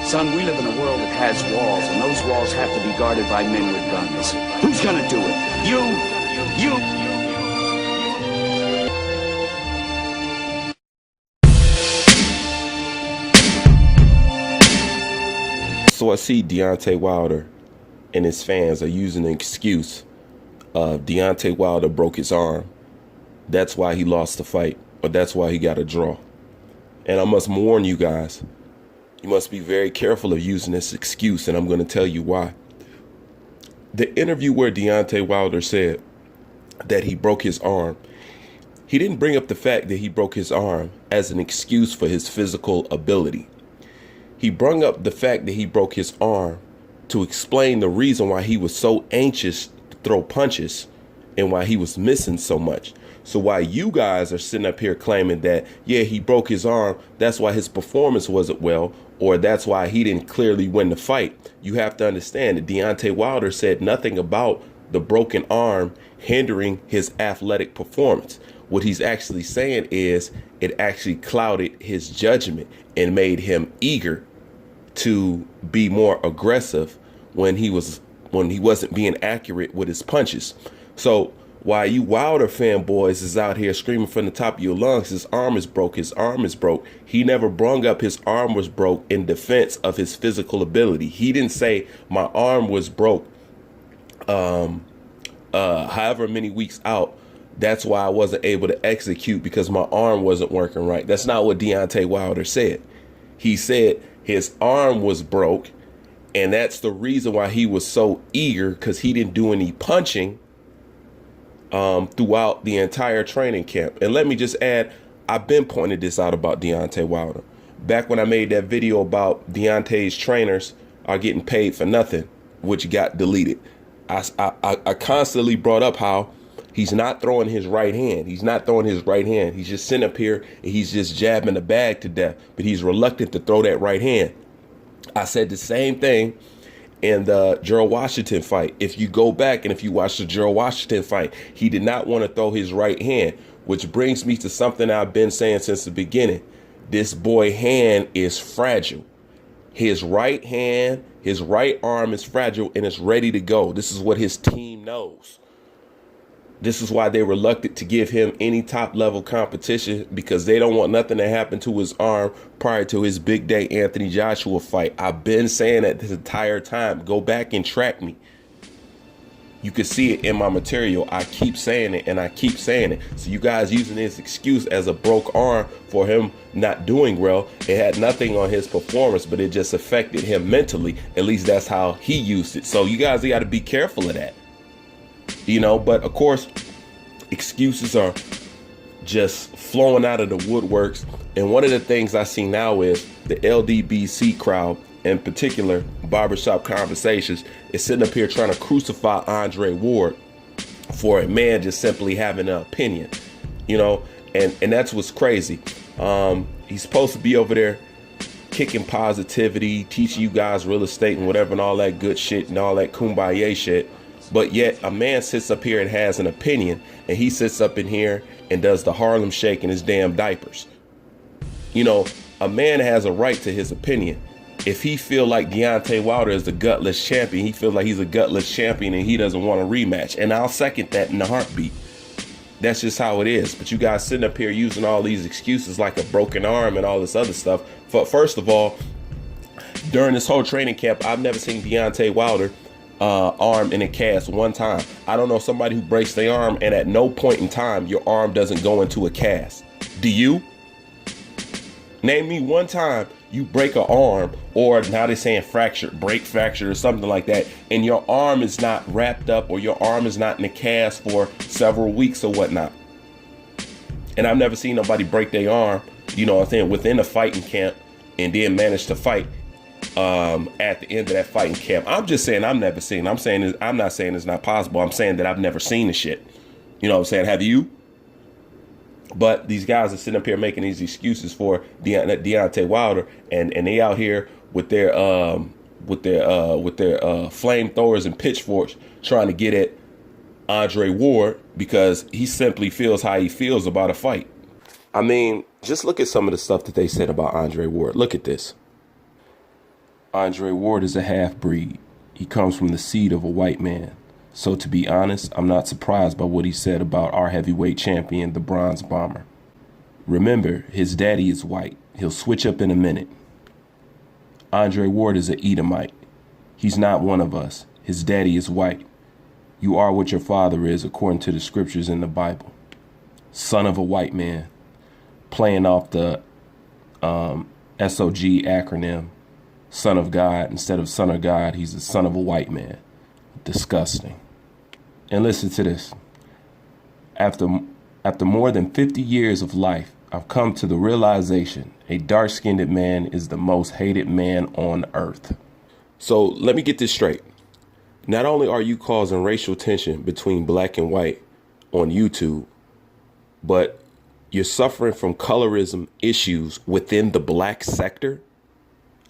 Son, we live in a world that has walls, and those walls have to be guarded by men with guns. Who's gonna do it? You! So I see Deontay Wilder and his fans are using an excuse of Deontay Wilder broke his arm. That's why he lost the fight, or that's why he got a draw. And I must warn you guys, you must be very careful of using this excuse, and I'm going to tell you why. The interview where Deontay Wilder said that he broke his arm, he didn't bring up the fact that he broke his arm as an excuse for his physical ability. He brought up the fact that he broke his arm to explain the reason why he was so anxious to throw punches and why he was missing so much. So while you guys are sitting up here claiming that, yeah, he broke his arm, that's why his performance wasn't well, or that's why he didn't clearly win the fight, you have to understand that Deontay Wilder said nothing about the broken arm hindering his athletic performance. What he's actually saying is it actually clouded his judgment and made him eager to be more aggressive when he wasn't being accurate with his punches. So while you Wilder fanboys is out here screaming from the top of your lungs, his arm is broke, his arm is broke, he never brung up his arm was broke in defense of his physical ability. He didn't say my arm was broke however many weeks out. That's why I wasn't able to execute, because my arm wasn't working right. That's not what Deontay Wilder said. He said his arm was broke, and that's the reason why he was so eager, because he didn't do any punching throughout the entire training camp. And let me just add, I've been pointing this out about Deontay Wilder. Back when I made that video about Deontay's trainers are getting paid for nothing, which got deleted, I constantly brought up how he's not throwing his right hand. He's not throwing his right hand. He's just sitting up here and he's just jabbing the bag to death, but he's reluctant to throw that right hand. I said the same thing in the Gerald Washington fight. If you go back and if you watch the Gerald Washington fight, he did not want to throw his right hand, which brings me to something I've been saying since the beginning. This boy hand is fragile. His right hand, his right arm is fragile and it's ready to go. This is what his team knows. This is why they're reluctant to give him any top level competition, because they don't want nothing to happen to his arm prior to his big day Anthony Joshua fight. I've been saying that this entire time. Go back and track me. You can see it in my material. I keep saying it and I keep saying it. So you guys using this excuse as a broke arm for him not doing well, it had nothing on his performance, but it just affected him mentally. At least that's how he used it. So you guys got to be careful of that. You know, but of course, excuses are just flowing out of the woodworks. And one of the things I see now is the LDBC crowd, in particular, Barbershop Conversations, is sitting up here trying to crucify Andre Ward for a man just simply having an opinion, you know, and that's what's crazy. He's supposed to be over there kicking positivity, teaching you guys real estate and whatever and all that good shit and all that kumbaya shit. But yet a man sits up here and has an opinion, and he sits up in here and does the Harlem Shake in his damn diapers. You know, a man has a right to his opinion. If he feel like Deontay Wilder is the gutless champion, he feels like he's a gutless champion and he doesn't want a rematch. And I'll second that in a heartbeat. That's just how it is. But you guys sitting up here using all these excuses like a broken arm and all this other stuff. First of all, during this whole training camp, I've never seen Deontay Wilder arm in a cast one time. I don't know somebody who breaks their arm and at no point in time your arm doesn't go into a cast. Do you? Name me one time you break an arm, or now they're saying fractured, break fractured or something like that, and your arm is not wrapped up or your arm is not in a cast for several weeks or whatnot. And I've never seen nobody break their arm, you know what I'm saying, within a fighting camp and then manage to fight at the end of that fighting camp. I'm just saying I've never seen. I'm not saying it's not possible. I'm saying that I've never seen the shit. You know what I'm saying? Have you? But these guys are sitting up here making these excuses for Deontay Wilder, and they out here with their flamethrowers and pitchforks trying to get at Andre Ward because he simply feels how he feels about a fight. I mean, just look at some of the stuff that they said about Andre Ward. Look at this. Andre Ward is a half-breed. He comes from the seed of a white man. So to be honest, I'm not surprised by what he said about our heavyweight champion, the Bronze Bomber. Remember, his daddy is white. He'll switch up in a minute. Andre Ward is an Edomite. He's not one of us. His daddy is white. You are what your father is, according to the scriptures in the Bible. Son of a white man. Playing off the SOG acronym. Son of God. Instead of son of God, he's the son of a white man. Disgusting. And listen to this. After more than 50 years of life, I've come to the realization a dark-skinned man is the most hated man on earth. So let me get this straight. Not only are you causing racial tension between black and white on YouTube, but you're suffering from colorism issues within the black sector.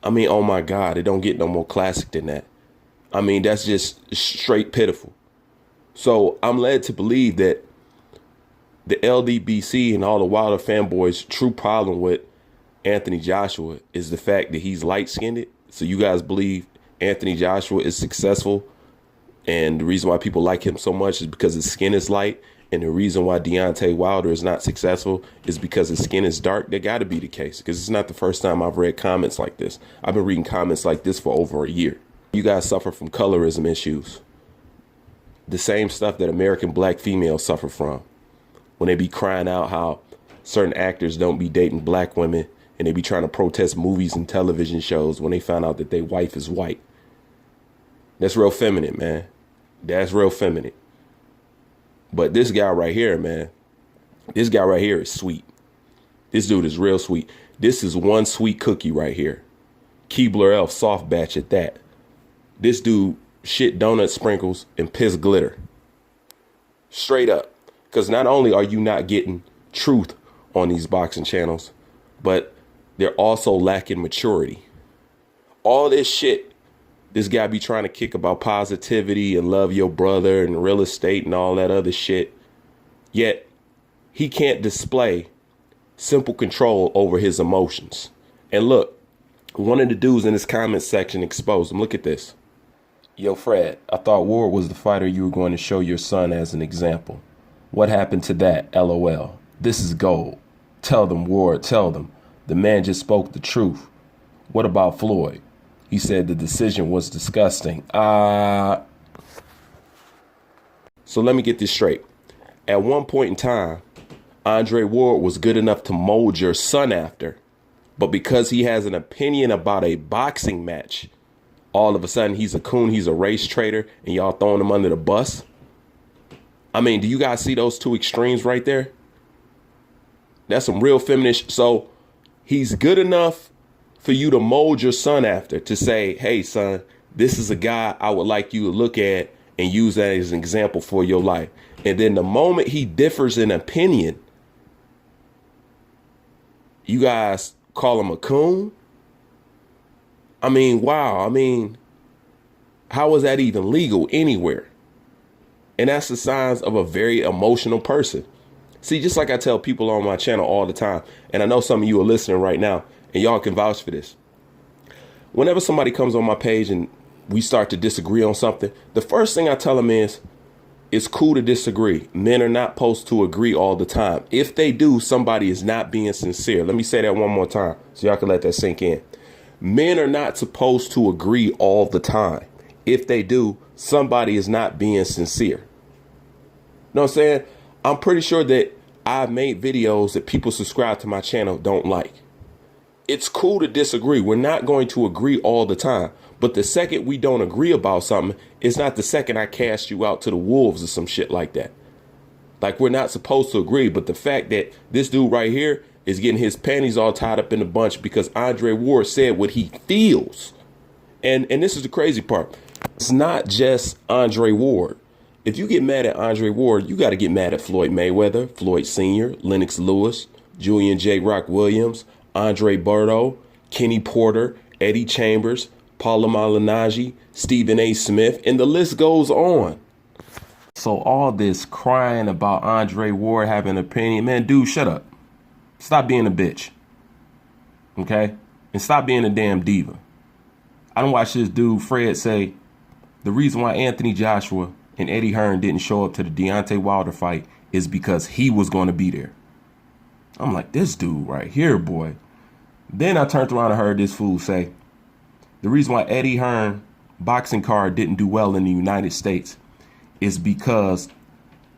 I mean, oh my God, it don't get no more classic than that. I mean, that's just straight pitiful. So I'm led to believe that the LDBC and all the Wilder fanboys' true problem with Anthony Joshua is the fact that he's light-skinned. So you guys believe Anthony Joshua is successful, and the reason why people like him so much is because his skin is light, and the reason why Deontay Wilder is not successful is because his skin is dark. That got to be the case, because it's not the first time I've read comments like this. I've been reading comments like this for over a year. You guys suffer from colorism issues. The same stuff that American black females suffer from. When they be crying out how certain actors don't be dating black women, and they be trying to protest movies and television shows when they find out that their wife is white. That's real feminine, man. That's real feminine. But this guy right here, man, this guy right here is sweet. This dude is real sweet. This is one sweet cookie right here. Keebler Elf soft batch at that. This dude shit donut sprinkles and piss glitter. Straight up. Because not only are you not getting truth on these boxing channels, but they're also lacking maturity. All this shit this guy be trying to kick about positivity and love your brother and real estate and all that other shit. Yet he can't display simple control over his emotions. And look, one of the dudes in this comment section exposed him. Look at this. Yo, Fred, I thought Ward was the fighter you were going to show your son as an example. What happened to that? LOL. This is gold. Tell them, Ward, tell them. The man just spoke the truth. What about Floyd? He said the decision was disgusting. So let me get this straight. At one point in time, Andre Ward was good enough to mold your son after. But because he has an opinion about a boxing match, all of a sudden he's a coon, he's a race traitor, and y'all throwing him under the bus? I mean, do you guys see those two extremes right there? That's some real feminist. So he's good enough for you to mold your son after, to say, hey, son, this is a guy I would like you to look at and use that as an example for your life. And then the moment he differs in opinion, you guys call him a coon? I mean, wow. I mean, how is that even legal anywhere? And that's the signs of a very emotional person. See, just like I tell people on my channel all the time, and I know some of you are listening right now, and y'all can vouch for this. Whenever somebody comes on my page and we start to disagree on something, the first thing I tell them is, it's cool to disagree. Men are not supposed to agree all the time. If they do, somebody is not being sincere. Let me say that one more time so y'all can let that sink in. Men are not supposed to agree all the time. If they do, somebody is not being sincere. You know what I'm saying? I'm pretty sure that I've made videos that people subscribe to my channel don't like. It's cool to disagree. We're not going to agree all the time. But the second we don't agree about something, it's not the second I cast you out to the wolves or some shit like that. Like, we're not supposed to agree. But the fact that this dude right here is getting his panties all tied up in a bunch because Andre Ward said what he feels. And this is the crazy part. It's not just Andre Ward. If you get mad at Andre Ward, you got to get mad at Floyd Mayweather, Floyd Sr., Lennox Lewis, Julian J. Rock Williams, Andre Berto, Kenny Porter, Eddie Chambers, Paula Malignaggi, Stephen A. Smith, and the list goes on. So all this crying about Andre Ward having an opinion, man, dude, shut up. Stop being a bitch. Okay? And stop being a damn diva. I don't watch this dude, Fred, say the reason why Anthony Joshua and Eddie Hearn didn't show up to the Deontay Wilder fight is because he was going to be there. I'm like, this dude right here, boy. Then I turned around and heard this fool say, the reason why Eddie Hearn boxing card didn't do well in the United States is because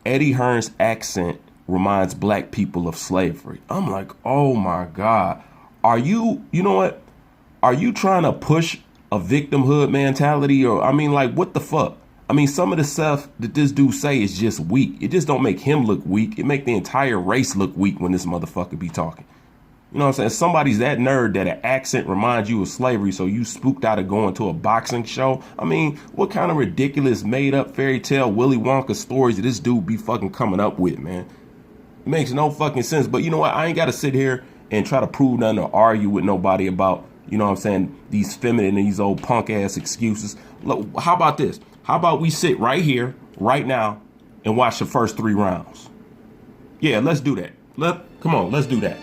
Eddie Hearn's accent reminds black people of slavery. I'm like, oh my God. Are you know what? Are you trying to push a victimhood mentality? Or, I mean, like, what the fuck? I mean, some of the stuff that this dude say is just weak. It just don't make him look weak. It make the entire race look weak when this motherfucker be talking. You know what I'm saying? Somebody's that nerd that an accent reminds you of slavery, so you spooked out of going to a boxing show. I mean, what kind of ridiculous made up fairy tale Willy Wonka stories did this dude be fucking coming up with, man? It makes no fucking sense. But you know what? I ain't got to sit here and try to prove nothing or argue with nobody about, you know what I'm saying, these feminine and these old punk ass excuses. Look, how about this? How about we sit right here, right now, and watch the first 3 rounds? Yeah, let's do that. Come on, let's do that.